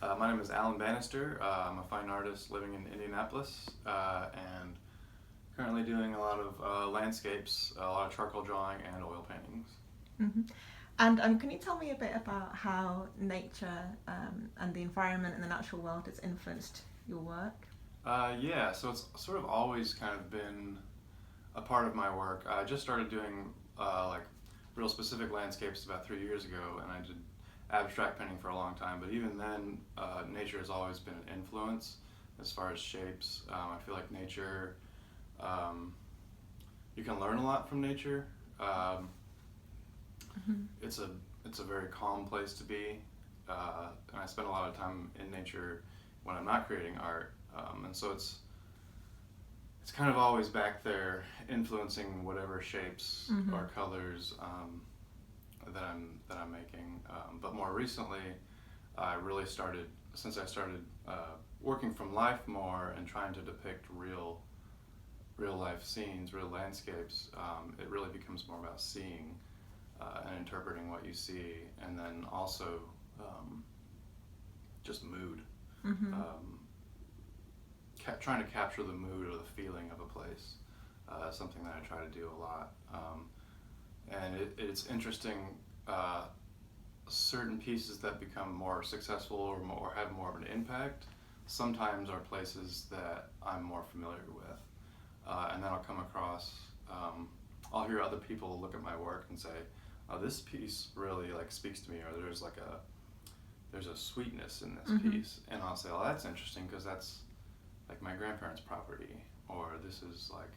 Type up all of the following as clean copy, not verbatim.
My name is Allen Bannister. I'm a fine artist living in Indianapolis and currently doing a lot of landscapes, a lot of charcoal drawing, and oil paintings. hmm And can you tell me a bit about how nature and the environment and the natural world has influenced your work? Yeah, so it's sort of always kind of been a part of my work. I just started doing like real specific landscapes about 3 years ago, and I did abstract painting for a long time. But even then, nature has always been an influence as far as shapes. I feel like nature, um, you can learn a lot from nature. Um, hmm it's a it's a very calm place to be, and I spend a lot of time in nature when I'm not creating art, and so it's kind of always back there influencing whatever shapes hmm or colors that I'm making. But more recently, I really started since I started working from life more and trying to depict real life scenes, real landscapes. It really becomes more about seeing and interpreting what you see, and then also um, just mood. hmm Um, Trying to capture the mood or the feeling of a place. Something that I try to do a lot. And it's interesting. Uh, Certain pieces that become more successful or have more of an impact sometimes are places that I'm more familiar with. And then I'll come across, I'll hear other people look at my work and say, oh, this piece really like speaks to me, or there's a sweetness in this hmm piece. And I'll say, oh, that's interesting because that's like my grandparents' property, or this is like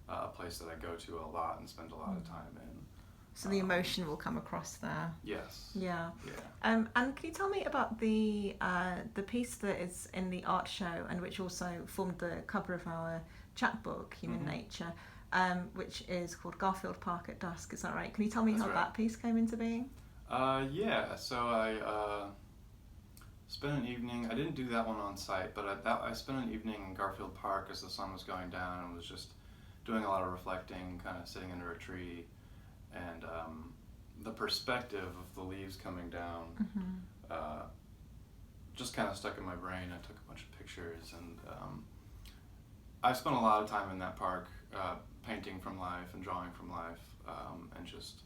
a place that I go to a lot and spend a lot of time in. So the emotion will come across there. Yes. Yeah. Yeah. And can you tell me about the piece that is in the art show and which also formed the cover of our chapbook, Human Mm-hmm. Nature, which is called Garfield Park at Dusk? Is that right? Can you tell me That's how right. that piece came into being? Yeah. So I spent an evening. I didn't do that one on site, but I spent an evening in Garfield Park as the sun was going down and was just doing a lot of reflecting, kind of sitting under a tree, and the perspective of the leaves coming down hmm uh, just kind of stuck in my brain. I took a bunch of pictures, and I spent a lot of time in that park, painting from life and drawing from life, and just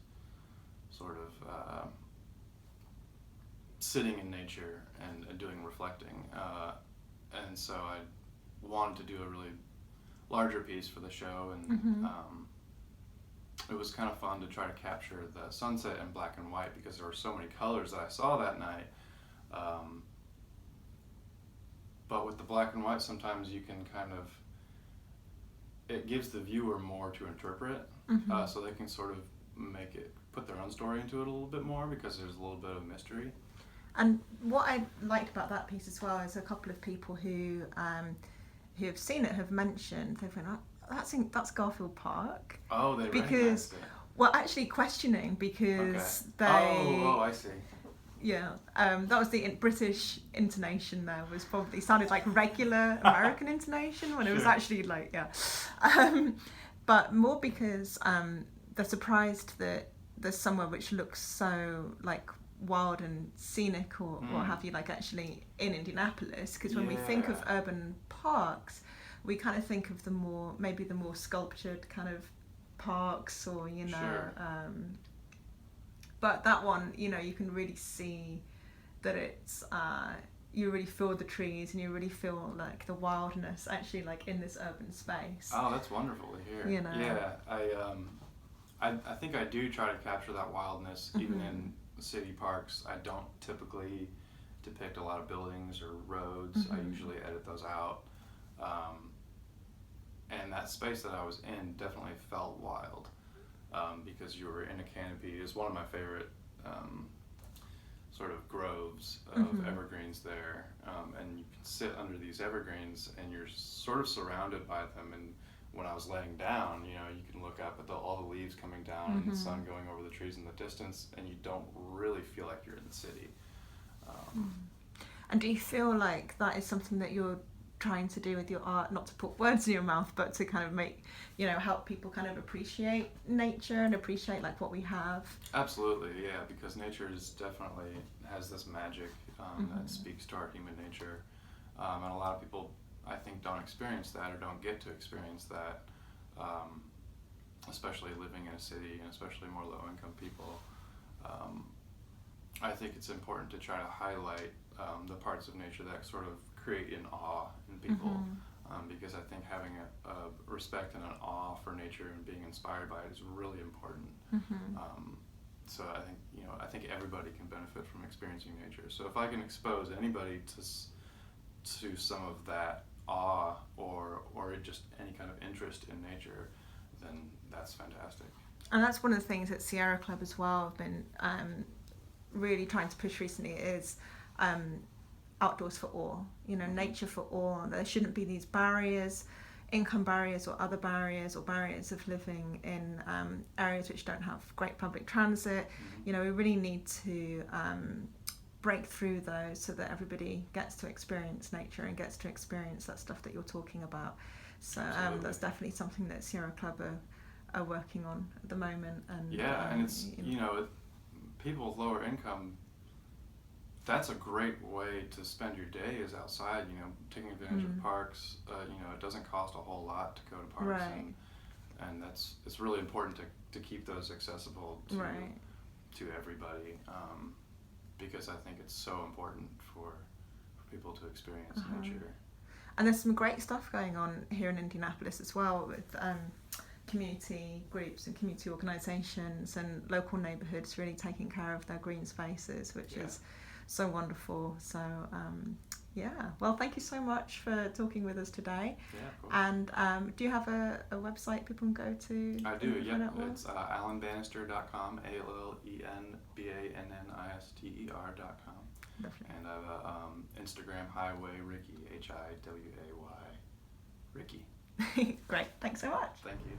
sort of sitting in nature and doing reflecting. And so I wanted to do a really larger piece for the show, and hmm it was kind of fun to try to capture the sunset in black and white because there were so many colors that I saw that night. Um, but with the black and white, sometimes you can kind of, it gives the viewer more to interpret, hmm so they can sort of put their own story into it a little bit more because there's a little bit of mystery. And what I liked about that piece as well is a couple of people who have seen it have mentioned they've been, "Oh, that's Garfield Park," Oh, they because recognized it. well, actually questioning Okay. because Oh, they I see. yeah that was the British intonation there was probably sounded like regular American intonation when it was Sure. actually like um, but more because they're surprised that there's somewhere which looks so like wild and scenic or what Mm. have you, like actually in Indianapolis, because when we think of Yeah. urban parks we kind of think of the more sculptured kind of parks, or Sure. but that one, you can really see that it's you really feel the trees and you really feel like the wildness actually like in this urban space. Oh, that's wonderful to hear. You know. Yeah, I think I do try to capture that wildness even hmm in city parks. I don't typically depict a lot of buildings or roads. I hmm usually edit those out. Um, and that space that I was in definitely felt wild, because you were in a canopy. It's one of my favorite sort of groves of hmm evergreens there, and you can sit under these evergreens and you're sort of surrounded by them. And when I was laying down, you can look up at all the leaves coming down and the hmm sun going over the trees in the distance, and you don't really feel like you're in the city. Um, And do you feel like that is something that you're trying to do with your art, not to put words in your mouth, but to kind of make, help people kind of appreciate nature and appreciate like what we have? Absolutely, yeah, because nature is definitely has this magic. that speaks to our human nature. And a lot of people, I think, don't experience that or don't get to experience that, especially living in a city and especially more low-income people. I think it's important to try to highlight the parts of nature that sort of create an awe in people, because I think having a respect and an awe for nature and being inspired by it is really important. So I think everybody can benefit from experiencing nature. So if I can expose anybody to some of that awe or just any kind of interest in nature, then that's fantastic. And that's one of the things that Sierra Club as well have been really trying to push recently is outdoors for all, nature for all. There shouldn't be these barriers, income barriers or other barriers or barriers of living in areas which don't have great public transit. We really need to break through those so that everybody gets to experience nature and gets to experience that stuff that you're talking about. So that's definitely something that Sierra Club are working on at the moment. And and it's people with lower income, that's a great way to spend your day is outside, taking advantage of parks. It doesn't cost a whole lot to go to parks, right. and it's really important to keep those accessible to everybody, because I think it's so important for people to experience nature. And there's some great stuff going on here in Indianapolis as well with community groups and community organisations and local neighbourhoods really taking care of their green spaces, which is so wonderful. So well, thank you so much for talking with us today. Of course. And do you have a website people can go to? I do, it's allenbannister.com, ALLENBANNISTER.com. Lovely. And I have Instagram, Highway Ricky, HIWAY Ricky. Great, thanks so much. Thank you.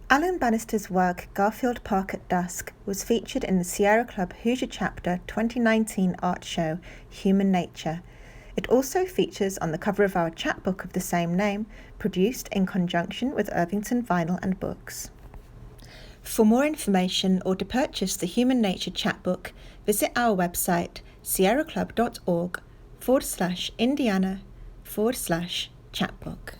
Allen Bannister's work Garfield Park at Dusk was featured in the Sierra Club Hoosier Chapter 2019 art show Human Nature. It also features on the cover of our chapbook of the same name, produced in conjunction with Irvington Vinyl and Books. For more information or to purchase the Human Nature chapbook, visit our website sierraclub.org/Indiana/chapbook.